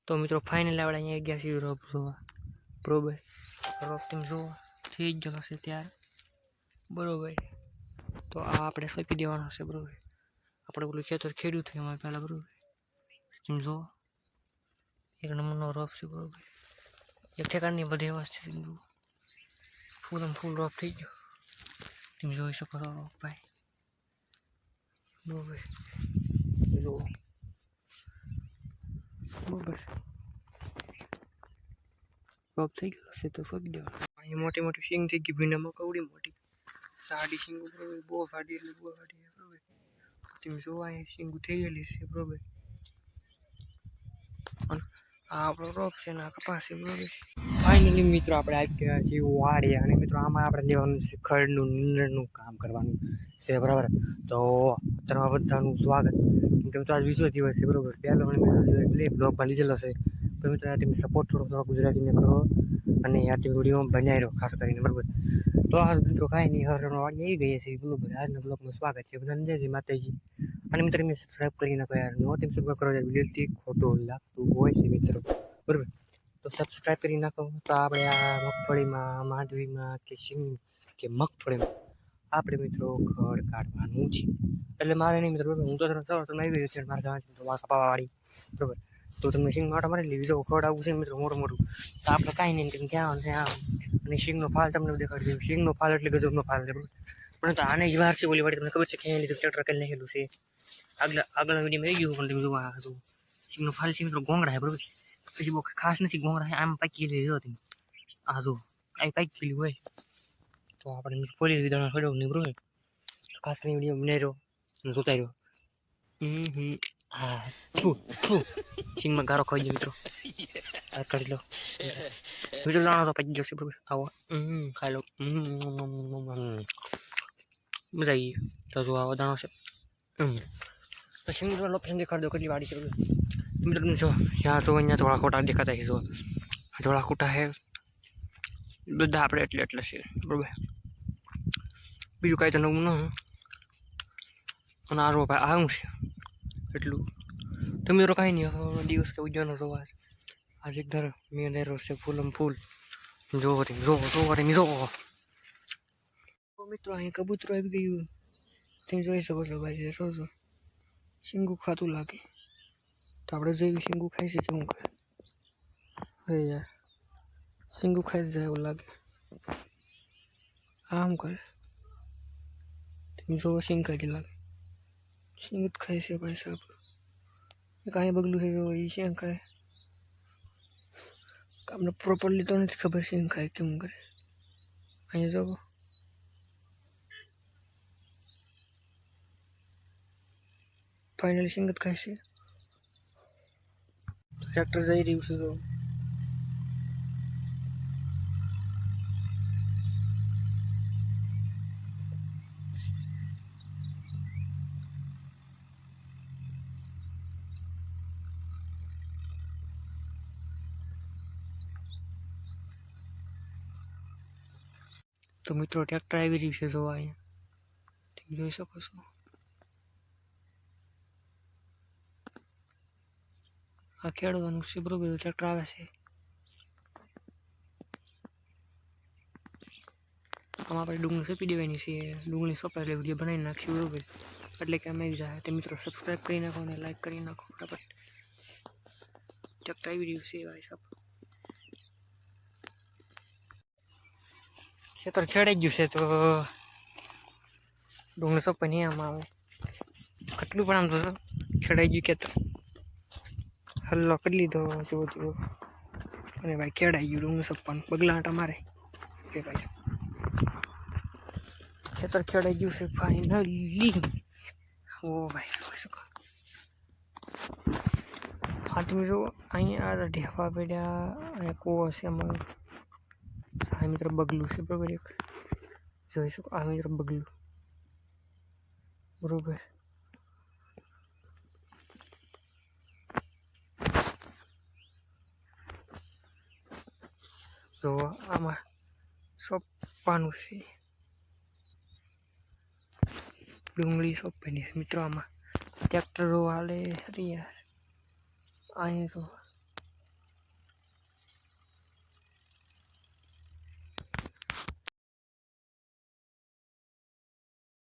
તો મિત્રો ફાઇનલ આપણે અહીંયા ગયા છીએ રોપ જોવા બરોબર. રોપ તમે જોવો થઈ જ ગયો હશે ત્યારે બરોબર. તો આ આપણે સોંપી દેવાનો છે બરોબર. આપણે પેલું ખેતર ખેડ્યું થયું એમાં પહેલાં બરોબર. તમે જુઓ એક નંબરનો રોપ છે બરોબર. એક ઠેકાણની બધી વસ્તુ તમે જુઓ ફૂલ રોપ થઈ ગયો. તમે જોઈ શકો છો રોપ ભાઈ બરોબર. જુઓ બરોબર રોપ થઈ ગયો છે તો સોંપી દેવાનો. અહીંયા મોટી મોટી સિંગ થઈ ગઈ ભીંડામાં કવડી મોટી સાડી સિંગો બરોબર. બહુ ફાટી એટલે બહુ ફાટી બરોબર. તમે જોવા અહીંયા સિંગો થઈ ગયેલી છે બરોબર. અને આ આપણો રોપ છે ને આ કપાસ છે બરોબર. ફાઇનલી મિત્રો આપણે આવી ગયા છીએ વાડીએ અને મિત્રો આમાં આપણે લેવાનું છે ખડનું નીંદણનું કામ કરવાનું છે બરાબર. તો અત્યારે બધાનું સ્વાગત. કેમ તો આજ બીજો દિવસ છે બરોબર. પહેલો અને બીજો દિવસ એટલે બ્લોગમાં લીધેલો છે. તો મિત્રો આ તમે સપોર્ટ થોડો ગુજરાતીને કરો અને આ વિડીયો બનાવી રહ્યો ખાસ કરીને બરોબર. તો આ મિત્રો કાંઈ નહીં હરણ વાડી આવી ગઈ છે બરોબર. આજના બ્લોગમાં સ્વાગત છે બધાને. જય શ્રી માતાજી. અને મિત્રો તમે સબસ્ક્રાઈબ કરી નાખો યાર. નો તેમ સબસ્ક્રાઈબ કરો વિડીયોથી ખોટું લાગતું હોય છે મિત્રો બરોબર. તો સબસ્ક્રાઈબ કરી નાખો. તો આપણે આ મગફળીમાં માંડવીમાં કે સિંગ કે મગફળીમાં આપણે મિત્રો ખડ કાઢવાનું છે. એટલે મારે નહીં મિત્રો હું તો તમે આવી ગયો છે મારે જવાનું છે કપાવાવાળી બરોબર. તો તમને સિંગ માટે મારી લીધી જો ખડ આવું છે મિત્રો મોટું. તો આપણે કાંઈ નહીં તમે ક્યાં છે આમ અને સિંગનો ફાલ તમને દેખાડી દઉં. સિંગનો ફાલ એટલે ગજબનો ફાલ છે બરોબર. પણ તો આને જ વાર છે ઓલી વાળી તમને ખબર છે ક્યાં લીધું ટ્રેક્ટર કરી નાખેલું છે. આગળના વિડીયોમાં આવી ગયું પણ તમે જોવા હતું સિંગનો ફાલ છે મિત્રો ગોંગડા છે બરોબર. પછી બહુ ખાસ નથી ગોંગડા આમ પાકી ગયેલી હતી આ જો આ પાકી ગયેલી હોય તો આપણે પોલી વિધાનો છોડ્યો નહીં બરોબર. તો ખાસ કરીને વિડીયો બનાવ્યો અને જોતા રહ્યો. હા સિંગમાં ગારો ખાઈ ગયો મિત્રો. કાઢી લો વિડીયો જાણો તો પાકી જશે બરોબર. આવો ખાઈ લો મજા આવી ગઈ. તો જો આવો દાણો છે તો સિંગનો લોકેશન દેખાડી દો કેટલી વાડી છે બરોબર. મિત્રો તમે જો ત્યાં જો અહીંયા થોડા ખોટા દેખાતા છે. જો થોડા ખોટા છે બધા આપણે એટલે છે બરોબર. બીજું કાંઈ તો નવું ન અને આ રોપ આવું છે એટલું. તો મિત્રો કાંઈ નહીં દિવસ કે ઉજવવાનો જોવા આજે ઘર મેં અંધેરો છે ફૂલ જોવો તમે જોવો. તો મિત્રો અહીં કબૂતરો આવી ગયું તમે જોઈ શકો છો ભાઈ. જો સિંગું ખાતું લાગે તો આપણે જોયું સિંગું ખાઈ છે કેવું કરે. અરે યાર સિંગું ખાઈ જાય એવું લાગે. આમ કરે તમે જોવો સિંગ કાઢી લાગે. સિંગ જ ખાય છે ભાઈ સાહેબ. કાંઈ બગલું છે એ સિંગ ખાય. આપણે પ્રોપરલી તો નથી ખબર સિંગ ખાય કેમ કરે. અહીંયા જોવો ફાઇનલી સિંગ જ ખાય છે. ટ્રેક્ટર જઈ રહ્યું છે તો મિત્રો ટ્રેક્ટર આવી રહ્યું છે જોવા અહીંયા તમે જોઈ શકો છો. આ ખેડવાનું છે બરોબર. ટ્રેક્ટર આવે છે આમાં આપણે ડુંગળી સોંપી દેવાની છે. ડુંગળી સોંપાય એટલે વિડીયો બનાવી નાખીએ બરોબર. એટલે કે અમે આવી જાય તે મિત્રો સબસ્ક્રાઈબ કરી નાખો અને લાઈક કરી નાખો ફટાફટ. ટ્રેક્ટર આવી રહ્યું છે ભાઈ સાહેબ. ખેતર ખેડાઈ ગયું છે તો ડુંગળી સોંપાય નહીં આમાં આવે કેટલું પણ આમ તો ખેડાઈ ગયું ખેતર. હલ્લો કરી લીધો જુઓ અને ભાઈ ખેડાઈ ગયું ડુંગળી સોંપવાનું બગલાટ અમારે કે ભાઈ ખેતર ખેડાઈ ગયું છે ફાઇનલી. ઓ ભાઈ શું હા તમે જુઓ અહીંયા ઢેફા પડ્યા અહીંયા કૂવો છે અમારો. આ મિત્રો બગલું છે બરોબર. એક જોઈ શકો આ મિત્રો બગલું બરોબર. તો આમાં સોંપવાનું છે ડુંગળી સોંપવાની મિત્રો. આમાં ટ્રેક્ટરો હાલે. અરે યાર અહીંયા તો